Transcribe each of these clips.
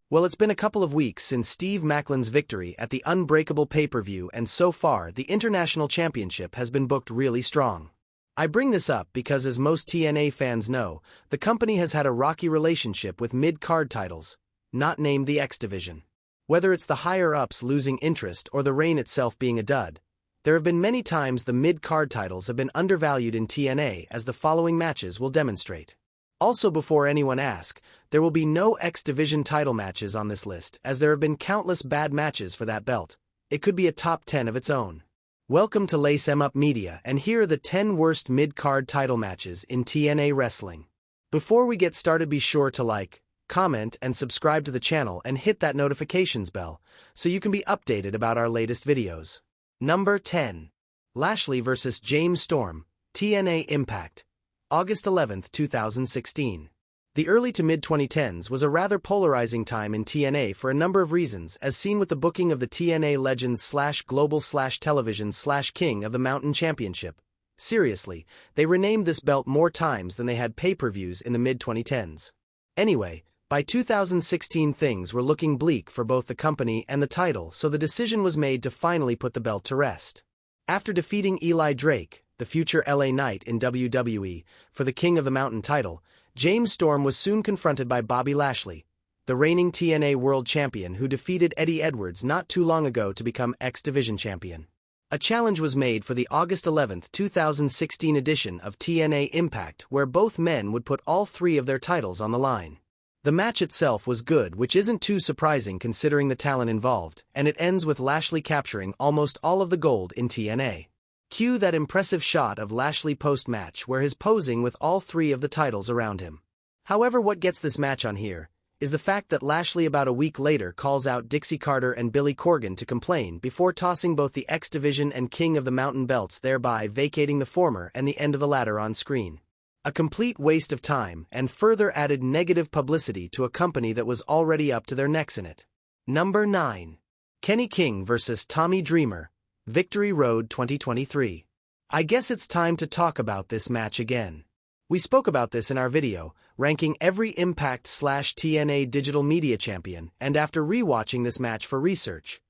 Well, it's been a couple of weeks since Steve Maclin's victory at the Unbreakable pay-per-view, and so far the International Championship has been booked really strong. I bring this up because, as most TNA fans know, the company has had a rocky relationship with mid-card titles, not named the X Division. Whether it's the higher-ups losing interest or the reign itself being a dud, there have been many times the mid-card titles have been undervalued in TNA, as the following matches will demonstrate. Also, before anyone asks, there will be no X Division title matches on this list, as there have been countless bad matches for that belt. It could be a top 10 of its own. Welcome to Lace 'em Up Media, and here are the 10 worst mid-card title matches in TNA wrestling. Before we get started, be sure to like, comment, and subscribe to the channel and hit that notifications bell, so you can be updated about our latest videos. Number 10. Lashley vs. James Storm, TNA Impact. August 11, 2016. The early to mid-2010s was a rather polarizing time in TNA for a number of reasons, as seen with the booking of the TNA Legends/Global/Television/King of the Mountain Championship. Seriously, they renamed this belt more times than they had pay-per-views in the mid-2010s. Anyway, by 2016 things were looking bleak for both the company and the title, so the decision was made to finally put the belt to rest. After defeating Eli Drake, the future LA Knight in WWE, for the King of the Mountain title, James Storm was soon confronted by Bobby Lashley, the reigning TNA World Champion who defeated Eddie Edwards not too long ago to become X Division Champion. A challenge was made for the August 11, 2016 edition of TNA Impact, where both men would put all three of their titles on the line. The match itself was good, which isn't too surprising considering the talent involved, and it ends with Lashley capturing almost all of the gold in TNA. Cue that impressive shot of Lashley post-match where he's posing with all three of the titles around him. However, what gets this match on here is the fact that Lashley about a week later calls out Dixie Carter and Billy Corgan to complain before tossing both the X Division and King of the Mountain belts, thereby vacating the former and the end of the latter on screen. A complete waste of time, and further added negative publicity to a company that was already up to their necks in it. Number 9. Kenny King vs. Tommy Dreamer, Victory Road 2023. I guess it's time to talk about this match again. We spoke about this in our video, ranking every Impact/TNA digital media champion, and after rewatching this match for research,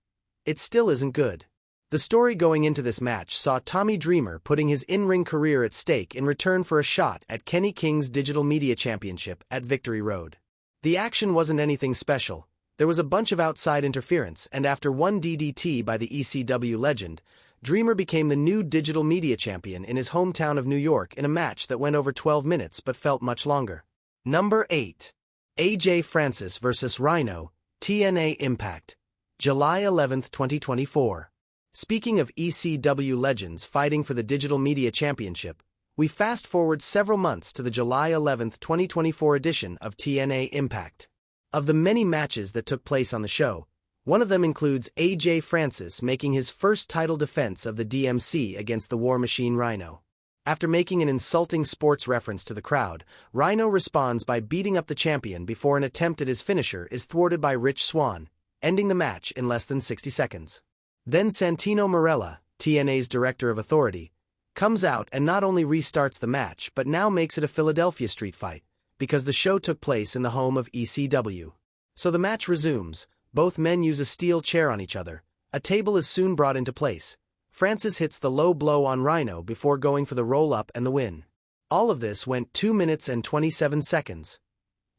it still isn't good. The story going into this match saw Tommy Dreamer putting his in-ring career at stake in return for a shot at Kenny King's digital media championship at Victory Road. The action wasn't anything special. There was a bunch of outside interference, and after one DDT by the ECW legend, Dreamer became the new digital media champion in his hometown of New York in a match that went over 12 minutes but felt much longer. Number 8. AJ Francis vs. Rhino, TNA Impact. July 11, 2024. Speaking of ECW legends fighting for the digital media championship, we fast-forward several months to the July 11, 2024 edition of TNA Impact. Of the many matches that took place on the show, one of them includes AJ Francis making his first title defense of the DMC against the War Machine Rhino. After making an insulting sports reference to the crowd, Rhino responds by beating up the champion before an attempt at his finisher is thwarted by Rich Swann, ending the match in less than 60 seconds. Then Santino Marella, TNA's Director of Authority, comes out and not only restarts the match but now makes it a Philadelphia street fight, because the show took place in the home of ECW. So the match resumes, both men use a steel chair on each other, a table is soon brought into place. Francis hits the low blow on Rhino before going for the roll-up and the win. All of this went 2 minutes and 27 seconds.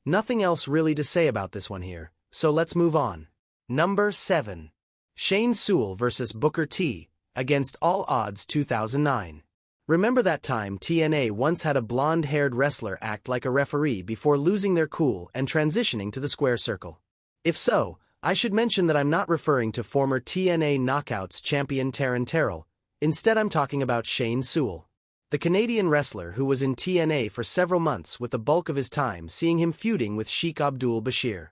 Nothing else really to say about this one here, so let's move on. Number 7. Shane Sewell vs. Booker T, Against All Odds 2009. Remember that time TNA once had a blonde-haired wrestler act like a referee before losing their cool and transitioning to the square circle? If so, I should mention that I'm not referring to former TNA Knockouts champion Taryn Terrell. Instead, I'm talking about Shane Sewell, the Canadian wrestler who was in TNA for several months, with the bulk of his time seeing him feuding with Sheikh Abdul Bashir.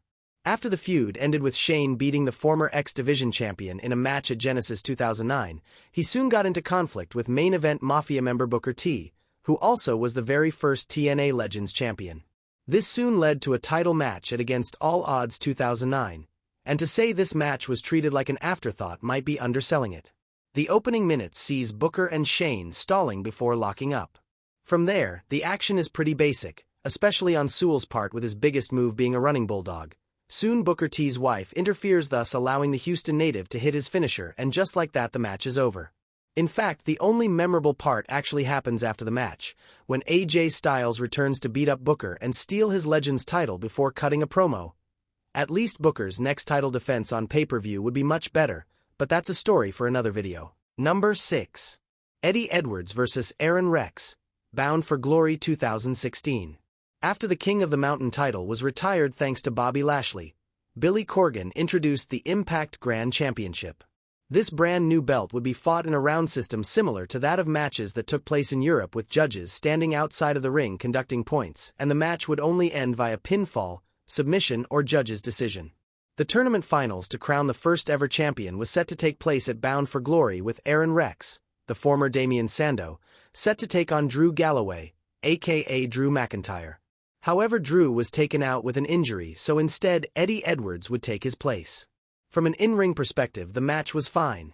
After the feud ended with Shane beating the former X Division champion in a match at Genesis 2009, he soon got into conflict with main event Mafia member Booker T, who also was the very first TNA Legends champion. This soon led to a title match at Against All Odds 2009, and to say this match was treated like an afterthought might be underselling it. The opening minutes sees Booker and Shane stalling before locking up. From there, the action is pretty basic, especially on Sewell's part with his biggest move being a running bulldog. Soon Booker T's wife interferes, thus allowing the Houston native to hit his finisher, and just like that the match is over. In fact, the only memorable part actually happens after the match, when AJ Styles returns to beat up Booker and steal his Legends title before cutting a promo. At least Booker's next title defense on pay-per-view would be much better, but that's a story for another video. Number 6. Eddie Edwards vs. Aaron Rex, Bound for Glory 2016. After the King of the Mountain title was retired thanks to Bobby Lashley, Billy Corgan introduced the Impact Grand Championship. This brand new belt would be fought in a round system similar to that of matches that took place in Europe, with judges standing outside of the ring conducting points, and the match would only end via pinfall, submission, or judge's decision. The tournament finals to crown the first ever champion was set to take place at Bound for Glory, with Aaron Rex, the former Damien Sandow, set to take on Drew Galloway, aka Drew McIntyre. However, Drew was taken out with an injury, so instead Eddie Edwards would take his place. From an in-ring perspective, the match was fine.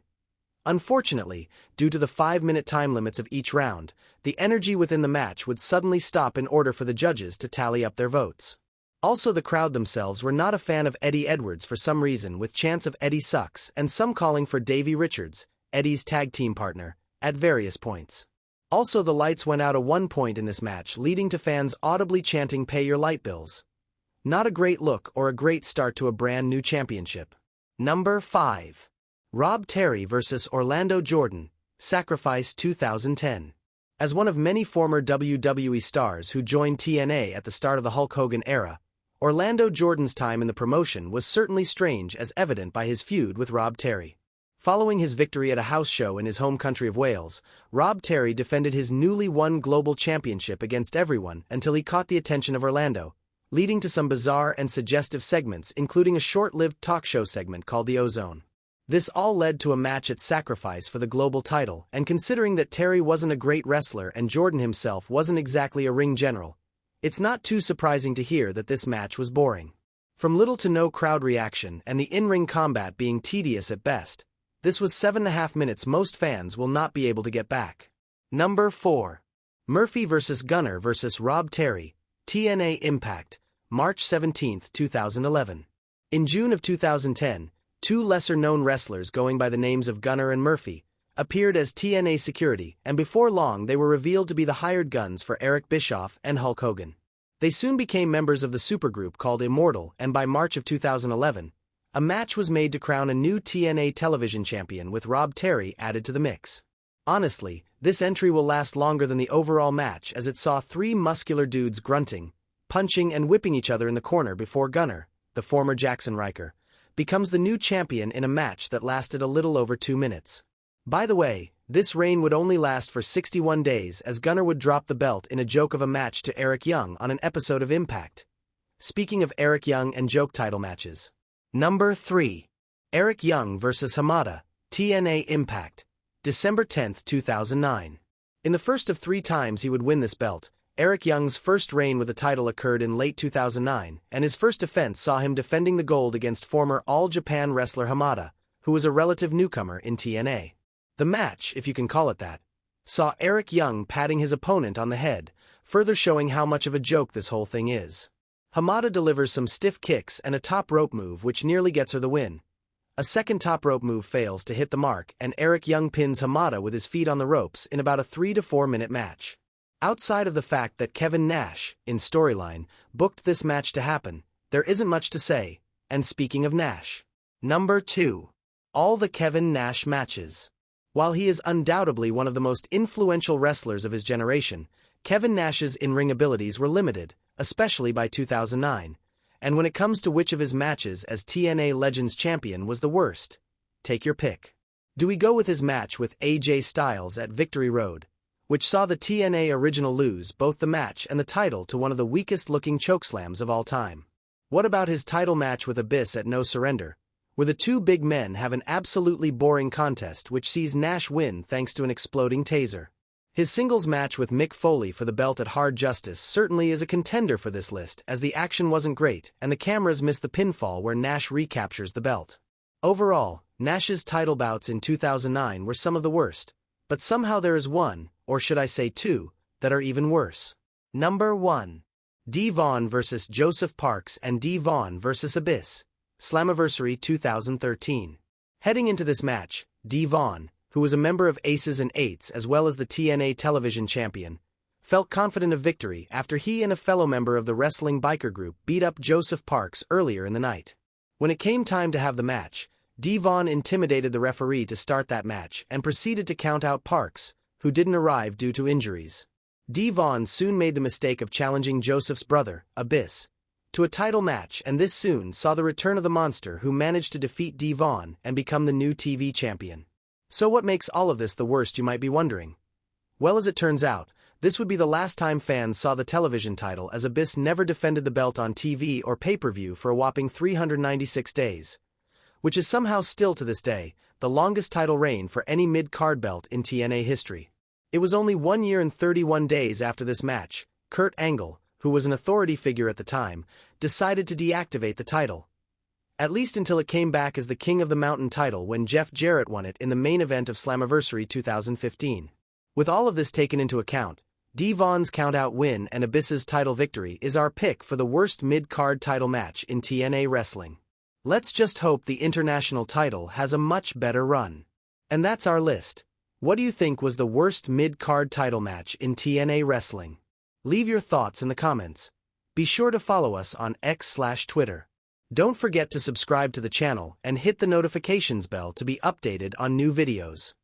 Unfortunately, due to the 5-minute time limits of each round, the energy within the match would suddenly stop in order for the judges to tally up their votes. Also, the crowd themselves were not a fan of Eddie Edwards for some reason, with chants of "Eddie sucks" and some calling for Davey Richards, Eddie's tag team partner, at various points. Also, the lights went out at one point in this match, leading to fans audibly chanting "Pay your light bills." Not a great look or a great start to a brand new championship. Number 5. Rob Terry vs. Orlando Jordan, Sacrifice 2010. As one of many former WWE stars who joined TNA at the start of the Hulk Hogan era, Orlando Jordan's time in the promotion was certainly strange, as evident by his feud with Rob Terry. Following his victory at a house show in his home country of Wales, Rob Terry defended his newly won global championship against everyone until he caught the attention of Orlando, leading to some bizarre and suggestive segments, including a short-lived talk show segment called The Ozone. This all led to a match at Sacrifice for the global title, and considering that Terry wasn't a great wrestler and Jordan himself wasn't exactly a ring general, it's not too surprising to hear that this match was boring. From little to no crowd reaction and the in-ring combat being tedious at best, this was 7.5 minutes most fans will not be able to get back. Number 4. Murphy vs. Gunner vs. Rob Terry, TNA Impact, March 17, 2011. In June of 2010, two lesser-known wrestlers going by the names of Gunner and Murphy appeared as TNA security, and before long they were revealed to be the hired guns for Eric Bischoff and Hulk Hogan. They soon became members of the supergroup called Immortal, and by March of 2011, a match was made to crown a new TNA television champion with Rob Terry added to the mix. Honestly, this entry will last longer than the overall match, as it saw three muscular dudes grunting, punching and whipping each other in the corner before Gunner, the former Jackson Riker, becomes the new champion in a match that lasted a little over 2 minutes. By the way, this reign would only last for 61 days, as Gunner would drop the belt in a joke of a match to Eric Young on an episode of Impact. Speaking of Eric Young and joke title matches. Number 3. Eric Young vs. Hamada, TNA Impact, December 10, 2009. In the first of 3 times he would win this belt, Eric Young's first reign with the title occurred in late 2009, and his first defense saw him defending the gold against former All Japan wrestler Hamada, who was a relative newcomer in TNA. The match, if you can call it that, saw Eric Young patting his opponent on the head, further showing how much of a joke this whole thing is. Hamada delivers some stiff kicks and a top rope move which nearly gets her the win. A second top rope move fails to hit the mark, and Eric Young pins Hamada with his feet on the ropes in about a 3 to 4 minute match. Outside of the fact that Kevin Nash, in storyline, booked this match to happen, there isn't much to say. And speaking of Nash. Number 2. All the Kevin Nash matches. While he is undoubtedly one of the most influential wrestlers of his generation, Kevin Nash's in-ring abilities were limited, especially by 2009, and when it comes to which of his matches as TNA Legends Champion was the worst, take your pick. Do we go with his match with AJ Styles at Victory Road, which saw the TNA original lose both the match and the title to one of the weakest-looking chokeslams of all time? What about his title match with Abyss at No Surrender, where the two big men have an absolutely boring contest which sees Nash win thanks to an exploding taser? His singles match with Mick Foley for the belt at Hard Justice certainly is a contender for this list, as the action wasn't great and the cameras missed the pinfall where Nash recaptures the belt. Overall, Nash's title bouts in 2009 were some of the worst, but somehow there is one, or should I say two, that are even worse. Number 1. Dvon vs. Joseph Parks and Dvon vs. Abyss, Slammiversary 2013. Heading into this match, Dvon, who was a member of Aces and Eights as well as the TNA television champion, felt confident of victory after he and a fellow member of the wrestling biker group beat up Joseph Parks earlier in the night. When it came time to have the match, Dvon intimidated the referee to start that match and proceeded to count out Parks, who didn't arrive due to injuries. Dvon soon made the mistake of challenging Joseph's brother, Abyss, to a title match, and this soon saw the return of the monster who managed to defeat Dvon and become the new TV champion. So what makes all of this the worst, you might be wondering? Well, as it turns out, this would be the last time fans saw the television title, as Abyss never defended the belt on TV or pay-per-view for a whopping 396 days, which is somehow still to this day the longest title reign for any mid-card belt in TNA history. It was only 1 year and 31 days after this match, Kurt Angle, who was an authority figure at the time, decided to deactivate the title. At least until it came back as the King of the Mountain title when Jeff Jarrett won it in the main event of Slammiversary 2015. With all of this taken into account, Dvon's countout win and Abyss's title victory is our pick for the worst mid-card title match in TNA wrestling. Let's just hope the international title has a much better run. And that's our list. What do you think was the worst mid-card title match in TNA wrestling? Leave your thoughts in the comments. Be sure to follow us on X/Twitter. Don't forget to subscribe to the channel and hit the notifications bell to be updated on new videos.